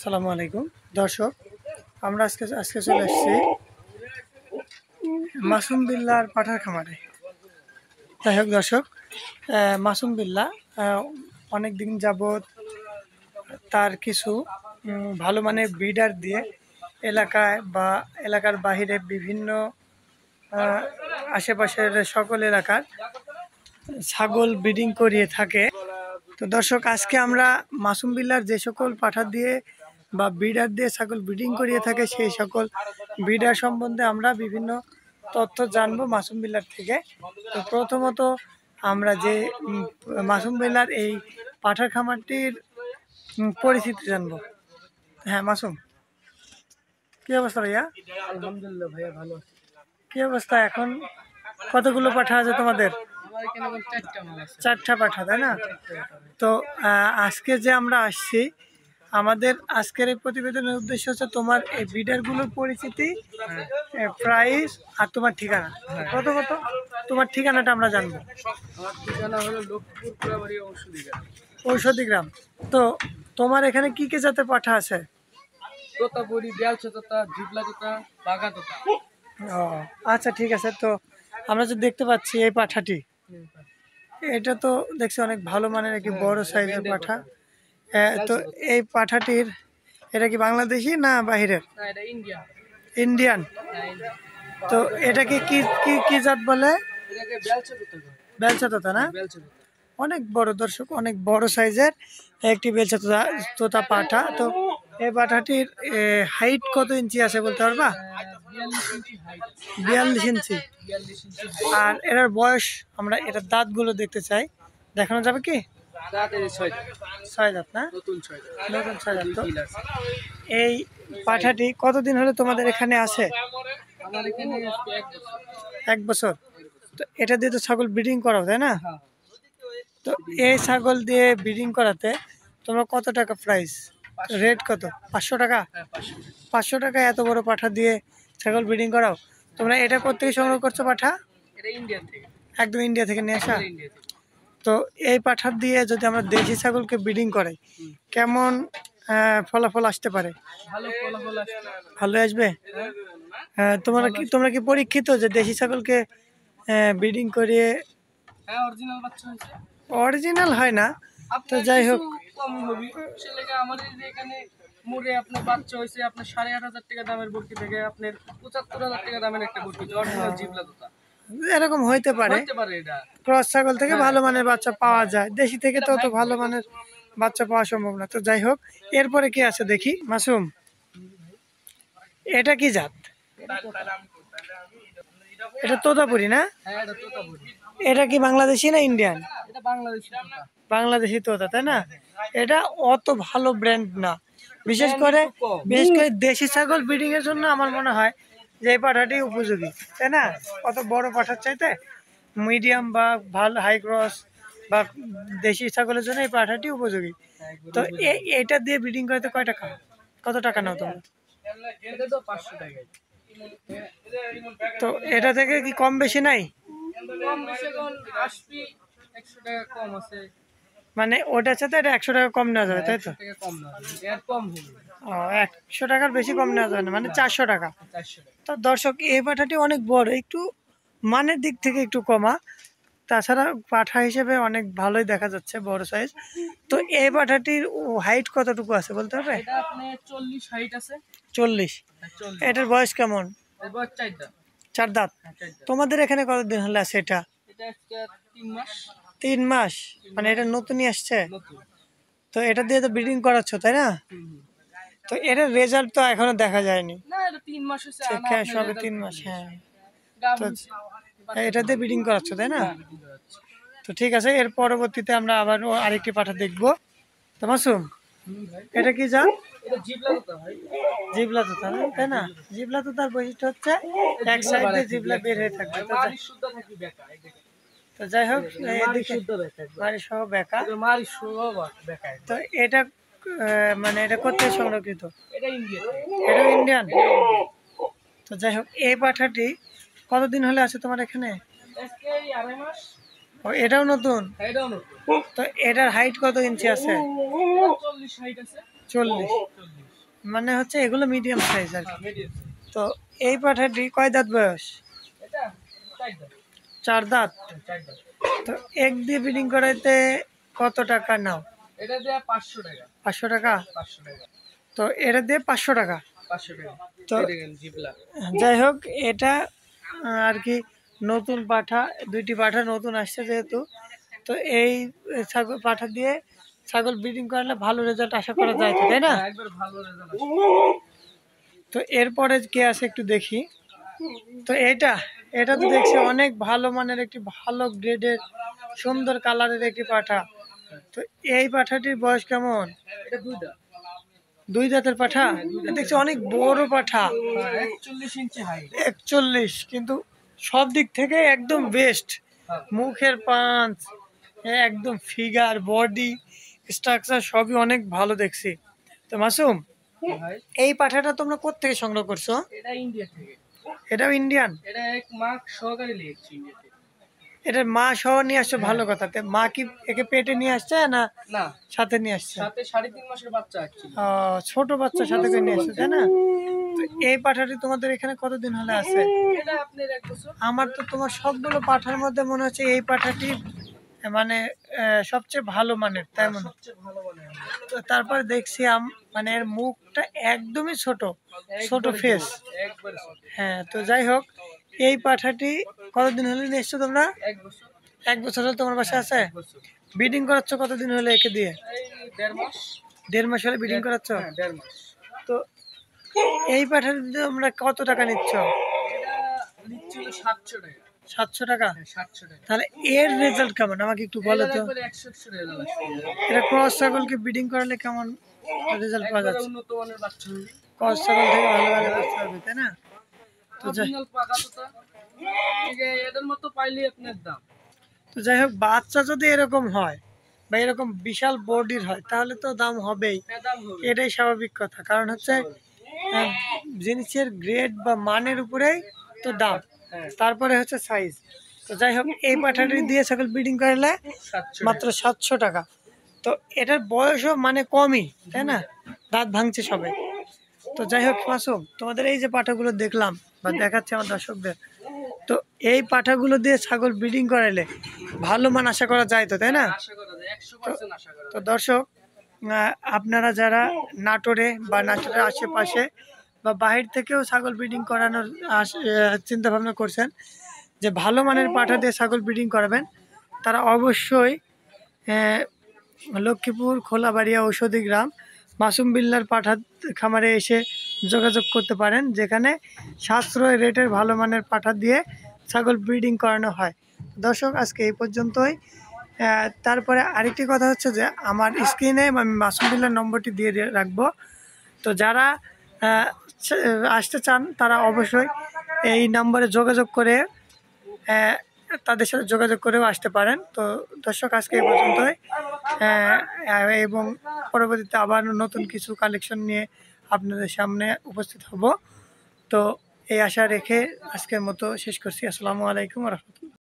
আসসালামু আলাইকুম দর্শক, আমরা আজকে চলে এসেছি মাসুম বিল্লার পাঠার খামারে। যাই হোক দর্শক, মাসুম বিল্লা অনেক দিন যাবৎ তার কিছু ভালো মানের ব্রিডার দিয়ে এলাকায় বা এলাকার বাহিরে বিভিন্ন আশেপাশের সকল এলাকার ছাগল ব্রিডিং করিয়ে থাকে। তো দর্শক, আজকে আমরা মাসুম বিল্লার যে সকল পাঠা দিয়ে বা ব্রিডার দিয়ে ছাগল ব্রিডিং করিয়ে থাকে সেই সকল ব্রিডার সম্বন্ধে আমরা বিভিন্ন তথ্য জানবো মাসুম বিল্লার থেকে। তো প্রথমত আমরা যে মাসুম বিল্লার এই পাঠার খামারটির পরিচিতি জানবো। হ্যাঁ মাসুম, কি অবস্থা ভাইয়া? আলহামদুলিল্লাহ ভাইয়া, ভালো আছি। কি অবস্থা এখন? কতগুলো পাঠা আছে তোমাদের? আমার এখানে 4টা মাল আছে। 4টা পাঠা, তাই না? তো আজকে যে আমরা আসছি, আমাদের আজকের এই প্রতিবেদনের উদ্দেশ্য হচ্ছে তোমার এই ব্রিডারগুলোর পরিচিতি, প্রাইস আর তোমার ঠিকানা। প্রথমত তোমার ঠিকানাটা আমরা জানবো। আমার ঠিকানা হলো লক্ষ্মীপুর কুড়াবাড়ি ঔষধি গ্রাম। তো তোমার এখানে কি কি জাতের পাঠা আছে? তোতাপুরি, বেলচা তোতা, জিবলা তোতা, বাঘা তোতা। ও আচ্ছা, ঠিক আছে। তো আমরা যে দেখতে পাচ্ছি এই পাঠাটি, এটা তো দেখছি অনেক ভালো মানের একটি বড় সাইজের পাঠা। তো এই পাঠাটির, এটা কি বাংলাদেশি না বাহিরের? না, এটা ইন্ডিয়া। ইন্ডিয়ান। তো এটাকে কি কি কি জাত বলে? এটাকে বেলচা তোতা বলে। বেলচা তোতা না? বেলচা তোতা। অনেক বড় দর্শক, অনেক বড় সাইজের একটি বেলচা তোতা তোতা পাঠা। তো এই পাঠাটির হাইট কত ইঞ্চি আছে বলতে পারবা? 42 ইঞ্চি হাইট। 42 ইঞ্চি। 42 ইঞ্চি আর এটার বয়স, আমরা এটার দাঁতগুলো দেখতে চাই, দেখানো যাবে কি? দাঁতের 6 দাঁত। 6 দাঁত না? নতুন 6 দাঁত। নতুন 6 দাঁত। তো কিল আছে। এই পাঠাটি কতদিন হলো তোমাদের এখানে আছে? আমার এখানে 1 বছর। 1 বছর। তো এটা দিয়ে তো ছাগল ব্রিডিং করাও, তাই না? হ্যাঁ। তো এই ছাগল দিয়ে ব্রিডিং করাতে তোমরা কত টাকা প্রাইস, রেট কত? 500 টাকা? হ্যাঁ, 500 টাকা। 500 টাকা এত বড় পাঠা দিয়ে ছাগল ব্রিডিং করাও? তোমরা এটা কোত্থেকে সংগ্রহ করছো পাঠা? এটা ইন্ডিয়া থেকে। একদম ইন্ডিয়া থেকে নিয়ে আসা? ইন্ডিয়া থেকে। তো এই পাঠা দিয়ে যদি আমরা দেশি ছাগলকে ব্রিডিং করাই, কেমন ফলাফল আসতে পারে? ভালো ফলাফল আসবে। ভালো আসবে? তোমরা কি পরীক্ষিত যে দেশি ছাগলকে ব্রিডিং করিয়ে? হ্যাঁ, অরিজিনাল বাচ্চা হয়েছে। অরিজিনাল হয় না, তো আপনার যাই হোক। কিছু কম হবে সেলেগে আমাদের যে এখানে মোড়ে আপনার বাচ্চা হয়েছে আপনার 8,500 টাকা দামের বর্তি থেকে আপনার 75,000 টাকা দামের একটা বর্তি অরিজিনাল জিবলা তোতা। এরকম হইতে পারে, হতে পারে এটা। ক্রস ছাগল থেকে ভালো মানের বাচ্চা পাওয়া যায়, দেশি থেকে তো অত ভালো মানের বাচ্চা পাওয়া সম্ভব না। তো যাই হোক, এরপরে কি আছে দেখি। মাসুম, এটা কি জাত? এটা তোতাপুরি না? হ্যাঁ, এটা তোতাপুরি। এটা কি বাংলাদেশি না ইন্ডিয়ান? এটা বাংলাদেশি তোতা। বাংলাদেশি তোতা, তাই না? এটা অত ভালো ব্র্যান্ড না, বিশেষ করে দেশি ছাগল ব্রিডিং এর জন্য আমার মনে হয় যে এই পাঠাটি উপযোগী, তাই না? অত বড় পাঠার চাইতে মিডিয়াম বা ভালো হাই ক্রস বা দেশি ছাগলের জন্য এই পাঠাটি উপযোগী। তো এইটা দিয়ে ব্রিডিং করতে কত টাকা নাও তোমরা? এটা তো 500 টাকা। তো এটা থেকে কি কম বেশি নাই? কম বেশি কোন 80 100 টাকা কম আছে। মানে ওটার সাথে এটা 100 টাকা কম নেওয়া যাবে, তাই তো? 100 টাকা কম না, এর কম হবে। ও, 100 টাকার বেশি কম নেওয়া যাবে না, মানে 400 টাকা। 400 টাকা। তো দর্শক, এই পাঠাটি অনেক বড়, একটু মানের দিক থেকে একটু কমা, তাছাড়া পাঠা হিসেবে অনেক ভালোই দেখা যাচ্ছে, বড় সাইজ। তো এই পাঠাটির হাইট কতটুকু আছে বলতে হবে? এটা আপনি 40 হাইট আছে। 40। 40। এটার বয়স কেমন? এর বয়স 4 দাঁত। 4 দাঁত। 4 দাঁত। তোমাদের এখানে কতদিন হলো আছে এটা? এটা আজকে 3 মাস। 3 মাস, মানে এটা নতুনই আসছে। নতুন। তো এটা দিয়ে তো ব্রিডিং করাচ্ছ, তাই না? তো এটার রেজাল্ট তো এখনো দেখা যায়নি। না, এটা 3 মাস হইছে। শিক্ষা সবে 3 মাস। হ্যাঁ, তো এটা দিয়ে ব্রিডিং করাচ্ছ, তাই না? তো ঠিক আছে, এর পরবর্তীতে আমরা আবার আরেকটি পাঠা দেখবো। তো মাসুম, এটা কি জাত? এটা জিবলা তোতা ভাই। জিবলা তোতা, তাই না? জিবলা তোতার বৈশিষ্ট্য হচ্ছে এক সাইডে জিবলা বের হয়ে থাকবে। মারি শুদ্ধ থাকি বেকা। তো যাই হোক, মারি এদিকে শুদ্ধ বেকা। মারি সহ বেকা। এটা মারি শুদ্ধ বেকা। তো এটা মানে এটা কোথায় সংরক্ষিত? এটা ইন্ডিয়া। এটা ইন্ডিয়ান। তো যাই হোক, এই পাঠাটি কতদিন হলে আছে তোমার এখানে? আজকে 2.5 মাস। ও, এটাও নতুন। এটাও নতুন। তো এটার হাইট কত ইঞ্চি আছে? 40 হাইট আছে। 40। মানে হচ্ছে এগুলো মিডিয়াম সাইজ আর কি। হ্যাঁ মিডিয়াম। তো এই পাঠাটি কয় দাঁত বয়স? এটা 4 দাঁত। 4 দাঁত। 4 দাঁত। তো এক দিয়ে ব্রিডিং করাইতে কত টাকা নাও? এটা দেয়া 500 টাকা। 500 টাকা। 500 টাকা। তো এটা দিয়ে 500 টাকা। 500 টাকা। তো এই দেখেন জিবলা। যাই হোক, এটা আর কি নতুন পাঠা, দুইটি পাঠা নতুন আসছে যেহেতু, তো এই ছাগল পাঠা দিয়ে ছাগল ব্রিডিং করলে ভালো রেজাল্ট আশা করা যায় তো, তাই না? হ্যাঁ, একবার ভালো রেজাল্ট আসে। তো এরপরে কে আছে একটু দেখি। তো এটা তো দেখছি অনেক ভালো মানের একটি ভালো গ্রেডের সুন্দর কালারের একটি পাঠা। তো এই পাঠাটির বয়স কেমন? এটা 2 দাঁত। 2 দাঁতের পাঠা। দেখছি অনেক বড় পাঠা, 41 ইঞ্চি হাইট। 41, কিন্তু সব দিক থেকে একদম বেস্ট। হ্যাঁ। মুখের পাঁচ, একদম ফিগার, বডি স্ট্রাকচার সবই অনেক ভালো দেখছি। তো মাসুম, ভাই এই পাঠাটা তোমরা কোত্থেকে সংগ্রহ করছো? এটা ইন্ডিয়া থেকে। এটাও ইন্ডিয়ান? এটা এক মাস সহকারে লিয়েছি ইন্ডিয়া থেকে। এটার মা সহ নিয়ে আসছো, ভালো কথা। তো মা কি একে পেটে নিয়ে আসছে না না, সাথে নিয়ে আসছে? সাথে 3.5 মাসের বাচ্চা আসছিল। ছোট বাচ্চার সাথে করে নিয়ে আসছে, তাই না? তো এই পাঠাটি তোমাদের এখানে কতদিন হলে আছে? এটা আপনার 1 বছর। আমার তো তোমার সবগুলো পাঠার মধ্যে মনে হচ্ছে এই পাঠাটি মানে সবচেয়ে ভালো মানের, তাই মনে হয়। সবচেয়ে ভালো বলে আমার। তো তারপরে দেখছি মানে এর মুখটা একদমই ছোট একবারে ফেস। একবারে ছোট। হ্যাঁ, তো যাই হোক, এই পাঠাটি কতদিন হলে নিয়ে এসছো তোমরা? 1 বছর। 1 বছর হলে তোমার বাসায় আছে? 1 বছর। ব্রিডিং করাচ্ছ কতদিন হলে একে দিয়ে? এই 1.5 মাস। 1.5 মাস হলে ব্রিডিং করাচ্ছ? হ্যাঁ 1.5 মাস। তো এই পাঠাটি তোমরা কত টাকা নিচ্ছ? এটা নিচ্ছিল 700 টাকা। 700 টাকা। হ্যাঁ 700 টাকা। তাহলে এর রেজাল্ট কেমন আমাকে একটু বলো তো। একবারে 100 রেজাল্ট আসছে। এটা ক্রস ছাগলকে ব্রিডিং করালে কেমন রেজাল্ট পাওয়া একবারে যাচ্ছে? উন্নত মানের বাচ্চা হবে। ক্রস ছাগল থেকে ভালো ভালো বাচ্চা হবে, তাই না? তো যাই অরিজিনাল পাকা তোতা। ঠিক আছে, এদের মতো পাইলে আপনার দাম। তো যাই হোক, বাচ্চা যদি এরকম হয় বা এরকম বিশাল বডির হয় তাহলে তো দাম হবেই, হ্যাঁ দাম হবে। এটাই স্বাভাবিক কথা। কারণ হচ্ছে জিনিসের গ্রেড বা মানের উপরেই তো দাম, হ্যাঁ তারপরে হচ্ছে সাইজ। তো যাই হোক, এই পাঠাটি দিয়ে ছাগল ব্রিডিং করলে 700 মাত্র 700 টাকা। তো এটার বয়সও মানে কমই, তাই না? দাঁত ভাঙছে সবে। তো যাই হোক মাসুম, তোমাদের এই যে পাঠাগুলো দেখলাম বা দেখাচ্ছে আমার দর্শকদের, তো এই পাঠাগুলো দিয়ে ছাগল ব্রিডিং করাইলে ভালো মান আশা করা যায় তো, তাই না? আশা করা যায় 100% আশা করা তো যায়। দর্শক, আপনারা যারা নাটোরে বা নাটোরের আশেপাশে বা বাহির থেকেও ছাগল ব্রিডিং করানোর চিন্তা ভাবনা করছেন যে ভালো মানের পাঠা দিয়ে ছাগল ব্রিডিং করাবেন, তারা অবশ্যই লক্ষ্মীপুর খোলাবাড়িয়া ঔষধি গ্রাম মাসুম বিল্লার পাঠা খামারে এসে যোগাযোগ করতে পারেন, যেখানে সাশ্রয় রেটের ভালো মানের পাঠা দিয়ে ছাগল ব্রিডিং করানো হয়। দর্শক, আজকে এই পর্যন্তই। তারপরে আরেকটি কথা হচ্ছে যে আমার স্ক্রিনে আমি মাসুম বিল্লার নম্বরটি দিয়ে রাখবো। তো যারা আসতে চান তারা অবশ্যই এই নম্বরে যোগাযোগ করে তাদের সাথে যোগাযোগ করেও আসতে পারেন। তো দর্শক, আজকে এই পর্যন্তই, এবং পরবর্তীতে আবার নতুন কিছু কালেকশন নিয়ে আপনাদের সামনে উপস্থিত হব। তো এই আশা রেখে আজকের মতো শেষ করছি। আসসালামু আলাইকুম ওয়া রাহমাতুল্লাহ।